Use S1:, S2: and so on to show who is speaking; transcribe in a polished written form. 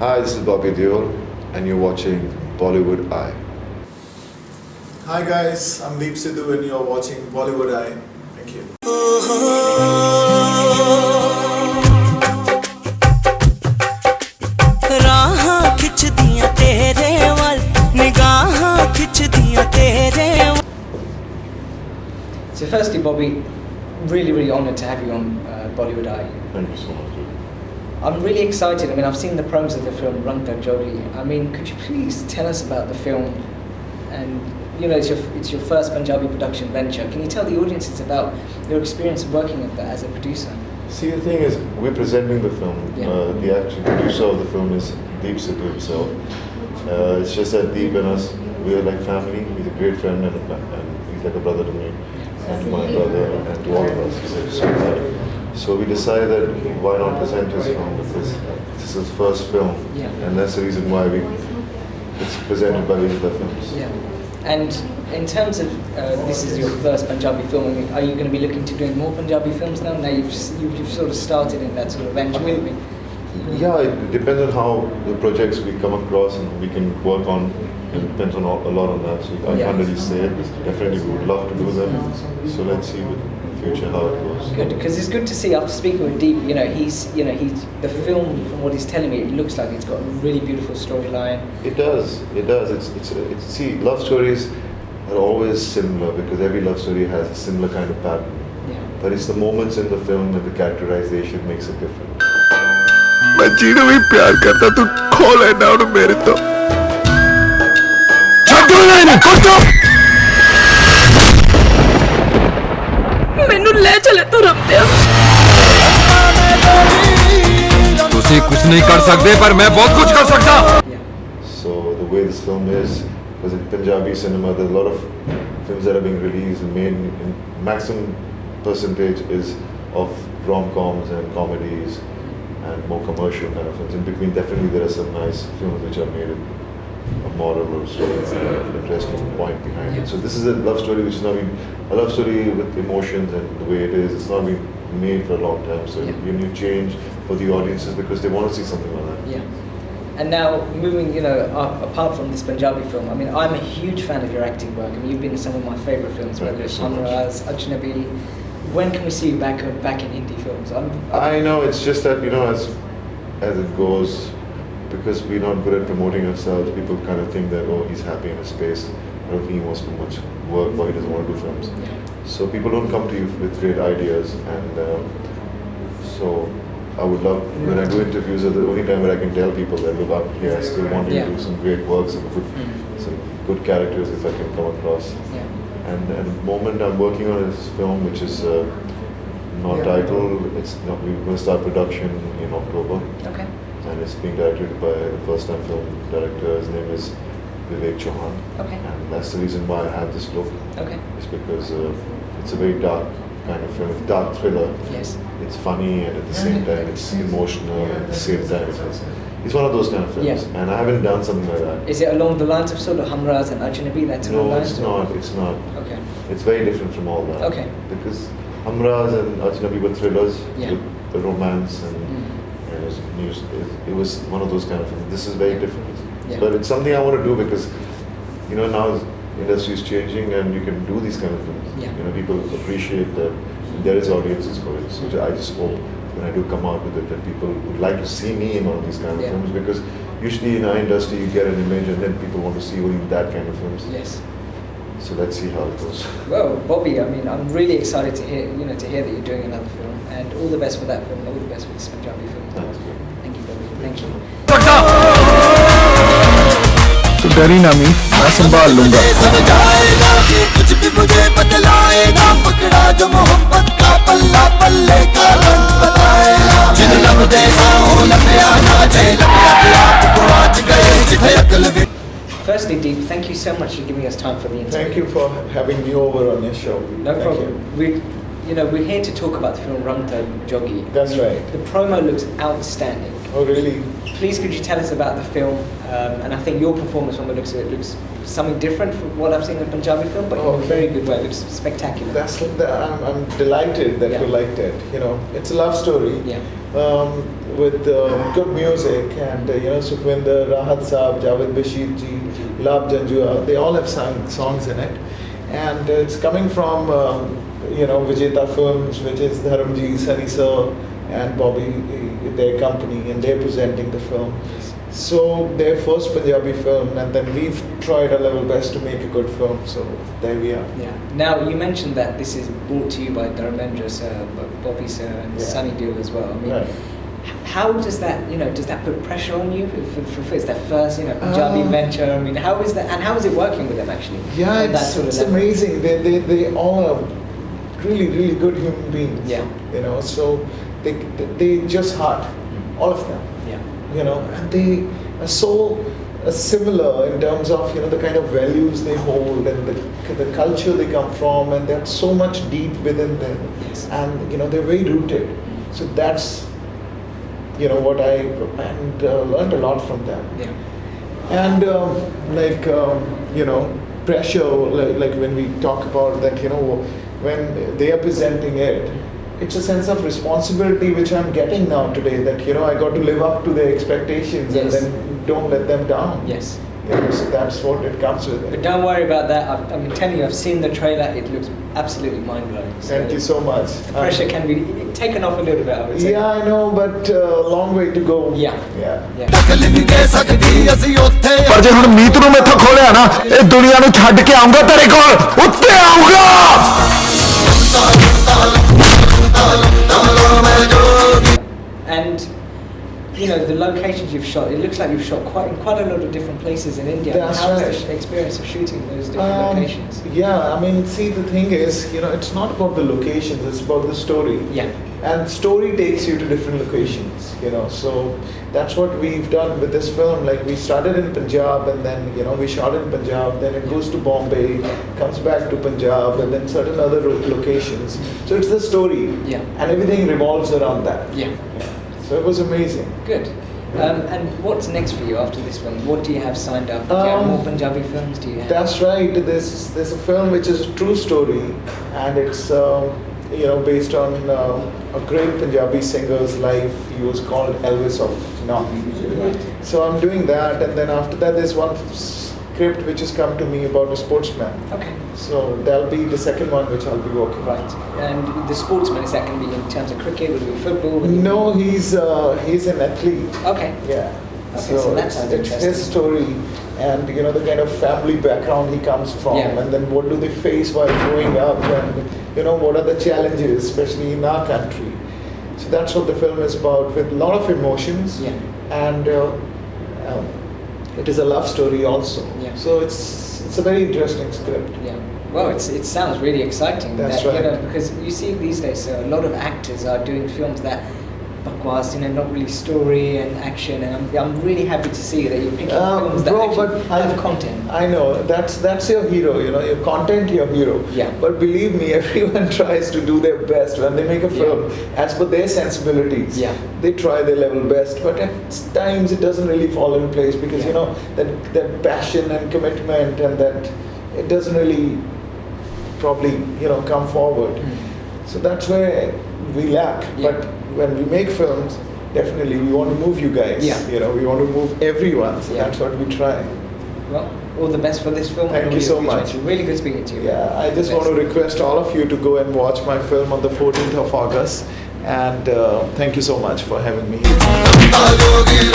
S1: Hi, this is Bobby Deol, and you're watching Bollywood Eye.
S2: Hi guys, I'm Deep Sidhu and you're watching Bollywood Eye. Thank you.
S3: So firstly, Bobby, really honoured to have you on Bollywood Eye.
S1: Thank you so much.
S3: I'm really excited. I mean, I've seen the promos of the film Ramta Jogi. I mean, could you please tell us about the film? And you know, it's your first Punjabi production venture. Can you tell the audiences about your experience of working with that as a producer?
S1: See, the thing is, we're presenting the film.
S3: Yeah.
S1: The actual producer of the film is Deep Sidhu himself. It's just that Deep and us, we're like family. He's a great friend and he's like a brother to me, and to my brother, and to all of us. He's like so glad. So we decided that why not present his film, because this is his first film,
S3: Yeah.
S1: and that's the reason why it's presented by these other films.
S3: Yeah. And in terms of this is your first Punjabi film, I mean, are you going to be looking to doing more Punjabi films now? Now you've sort of started in that sort of venture.
S1: Yeah, it depends on how the projects we come across and we can work on. It depends on a lot on that. So I can't really say it. Definitely, we would love to do them. So let's see with the future how it goes.
S3: Good, because it's good to see after speaking with Deep. He's the film, from what he's telling me, it looks like it's got a really beautiful storyline.
S1: It does. It's see, love stories are always similar because every love story has a similar kind of pattern.
S3: Yeah.
S1: But it's the moments in the film and the characterization makes it different.
S4: मैं जीने में प्यार करता तू खो लेना उन मेरे तो छड्डो ना इन्हें कुत्तो
S5: मैनू ले चले तू रमते
S4: तुसी कुछ नहीं कर सकते पर मैं बहुत कुछ कर सकता.
S1: So the way this film is, because in Punjabi cinema there's a lot of films that are being released and made in maximum percentage is of rom-coms and comedies and more commercial kind of films. In between, definitely there are some nice films which are made with a moral or story, an interesting point behind it. So this is a love story which is not been a love story with emotions and the way it is. It's not been made for a long time. So you need change for the audiences because they want to see something like that.
S3: Yeah. And now moving, apart from this Punjabi film, I mean, I'm a huge fan of your acting work. I mean, you've been in some of my favourite films, whether it's Hamraz, Ajnabi. When can we see you back in Hindi films?
S1: I know, it's just that, as it goes, because we're not good at promoting ourselves, people kind of think that, oh, he's happy in a space. I don't think he wants too much work or he doesn't want to do films.
S3: Yeah.
S1: So people don't come to you with great ideas, and so I would love, when I do interviews, are the only time where I can tell people that, look, I'm here, I still want to do some great work, some good characters if I can come across.
S3: Yeah.
S1: And at the moment I'm working on this film, which is not titled. It's not. We're going to start production in October.
S3: Okay.
S1: And it's being directed by the first-time film director. His name is Vivek Chauhan.
S3: Okay.
S1: And that's the reason why I have this look.
S3: Okay.
S1: It's because it's a very dark kind of film, it's dark thriller.
S3: Yes.
S1: It's funny and at the same time it's emotional and at the same time it's one of those kind of films.
S3: Yeah.
S1: And I haven't done something like that.
S3: Is it along the lines of sort of Hamraz and Ajnabi? That's
S1: No,
S3: lines?
S1: it's not. It's not.
S3: Okay.
S1: It's very different from all that.
S3: Okay.
S1: Because Hamraz and Ajnabi were thrillers with the romance and it was one of those kind of films. This is very different.
S3: Yeah.
S1: But it's something I want to do because now the industry is changing and you can do these kind of films.
S3: Yeah.
S1: People appreciate that there is audiences for it. So I just hope when I do come out with it that people would like to see me in one of these kind of films, because usually in our industry you get an image and then people want to see only that kind of films.
S3: Yes.
S1: So let's see how it goes.
S3: Well, Bobby, I mean, I'm really excited to hear that you're doing another film, and all the best for that film, and all the best for this Punjabi film.
S1: Thanks.
S3: Thank you, Bobby. Thank you.
S4: तू डरी ना मी मैं संभाल लूंगा.
S6: कुछ भी मुझे बतलाएगा पकड़ा जो मोहब्बत का पल्ला पल्ले का रंग बताएगा जिन लब देखा हो लपया ना जाए लपया आपको आज गए जिथे अकल भी.
S3: Firstly, Deep, thank you so much for giving us time for the interview.
S2: Thank you for having me over on your show.
S3: No
S2: Thank
S3: problem. We're here to talk about the film Ramta Jogi.
S2: That's right.
S3: The promo looks outstanding.
S2: Oh, really?
S3: Please, could you tell us about the film? And I think your performance, from the looks of it, looks something different from what I've seen in a Punjabi film, but in a very good way. It looks spectacular.
S2: I'm delighted that
S3: Yeah.
S2: you liked it. You know, it's a love story.
S3: Yeah.
S2: With good music and Sukhwinder, Rahat Saab, Javed Bashir ji, Lab Janjua, they all have sung songs in it, and it's coming from Vijeta Films, which is Dharamji, Sunny Sir, and Bobby, their company, and they're presenting the film. So their first Punjabi film, and then we've tried our level best to make a good film. So there we are.
S3: Yeah. Now you mentioned that this is brought to you by Dharmendra sir, Bobby sir, and
S2: Yeah.
S3: Sunny Deol as well. I mean,
S2: Right.
S3: how does that does that put pressure on you? If it's their first Punjabi venture. I mean, how is that, and how is it working with them actually?
S2: Yeah,
S3: on that sort of
S2: it's
S3: level?
S2: amazing. They all are really good human beings.
S3: Yeah.
S2: So they just heart, all of them.
S3: Yeah.
S2: And they are so similar in terms of the kind of values they hold and the culture they come from, and that's so much deep within them.
S3: Yes.
S2: And they're very rooted. So that's what I learned a lot from them.
S3: Yeah.
S2: And pressure, like when we talk about that, when they are presenting it, it's a sense of responsibility which I'm getting now today, that I got to live up to their expectations.
S3: Yes.
S2: And then don't let them down.
S3: Yes.
S2: So that's what it comes with
S3: But
S2: it.
S3: don't worry about that. I'm telling you, I've seen the trailer. It looks absolutely mind-blowing.
S2: Thank you so much.
S3: The pressure can be taken off a little bit, I would say.
S2: Yeah, I know, but long way to go.
S3: Yeah.
S2: Yeah.
S3: Yeah.
S6: ਟਕਲ ਨਹੀਂ ਦੇ ਸਕਦੀ ਅਸੀਂ ਉੱਥੇ
S4: ਪਰ ਜੇ ਹੁਣ ਮੀਤ ਨੂੰ ਮੈਥੋਂ ਖੋਲਿਆ ਨਾ ਇਹ ਦੁਨੀਆ ਨੂੰ ਛੱਡ ਕੇ ਆਉਂਗਾ ਤੇਰੇ ਕੋਲ ਉੱਤੇ ਆਉਂਗਾ
S3: And the locations you've shot, it looks like you've shot quite a lot of different places in India.
S2: That's
S3: How was
S2: right.
S3: the experience of shooting those different locations?
S2: Yeah, I mean, see, the thing is, it's not about the locations, it's about the story.
S3: Yeah.
S2: And story takes you to different locations, so that's what we've done with this film. Like, we started in Punjab, and then, we shot in Punjab, then it goes to Bombay, comes back to Punjab, and then certain other locations. So it's the story.
S3: Yeah.
S2: And everything revolves around that.
S3: Yeah.
S2: So it was amazing.
S3: Good. And what's next for you after this film? What do you have signed up? Do you have more Punjabi films? Do you have?
S2: That's right. There's a film which is a true story, and it's based on a great Punjabi singer's life. He was called Elvis of North.
S3: Right.
S2: So I'm doing that, and then after that there's one script which has come to me about a sportsman.
S3: Okay.
S2: So that'll be the second one which I'll be working on.
S3: Right. And the sportsman, is that going to be in terms of cricket? Will it be football? Will it be-
S2: No, he's an athlete.
S3: Okay.
S2: Yeah.
S3: Okay, so that sounds
S2: it's
S3: interesting.
S2: his story, and the kind of family background he comes from,
S3: Yeah.
S2: and then what do they face while growing up, and what are the challenges, especially in our country. So that's what the film is about, with a lot of emotions.
S3: Yeah.
S2: And it is a love story also.
S3: Yeah.
S2: So it's a very interesting script.
S3: Yeah. Well, it sounds really exciting.
S2: That's
S3: that,
S2: right.
S3: Because you see these days, a lot of actors are doing films that bakwas, not really story and action. And I'm really happy to see that you're picking films that actually have content.
S2: I know that's your hero. Your content, your hero.
S3: Yeah.
S2: But believe me, everyone tries to do their best when they make a film as per their sensibilities.
S3: Yeah.
S2: They try their level best, but at times it doesn't really fall in place because that passion and commitment, and that it doesn't really probably come forward. So that's where we lack.
S3: Yeah.
S2: But when we make films, definitely we want to move you guys.
S3: Yeah.
S2: We want to move everyone. So
S3: Yeah.
S2: that's what we try.
S3: Well, all the best for this film.
S2: Thank
S3: I
S2: you
S3: really
S2: so
S3: appreciate
S2: much.
S3: it. Really good speaking to you.
S2: Yeah, I just
S3: All
S2: want
S3: the
S2: to
S3: best.
S2: request all of you to go and watch my film on the 14th of August. And thank you so much for having me here.
S6: Ramta Jogi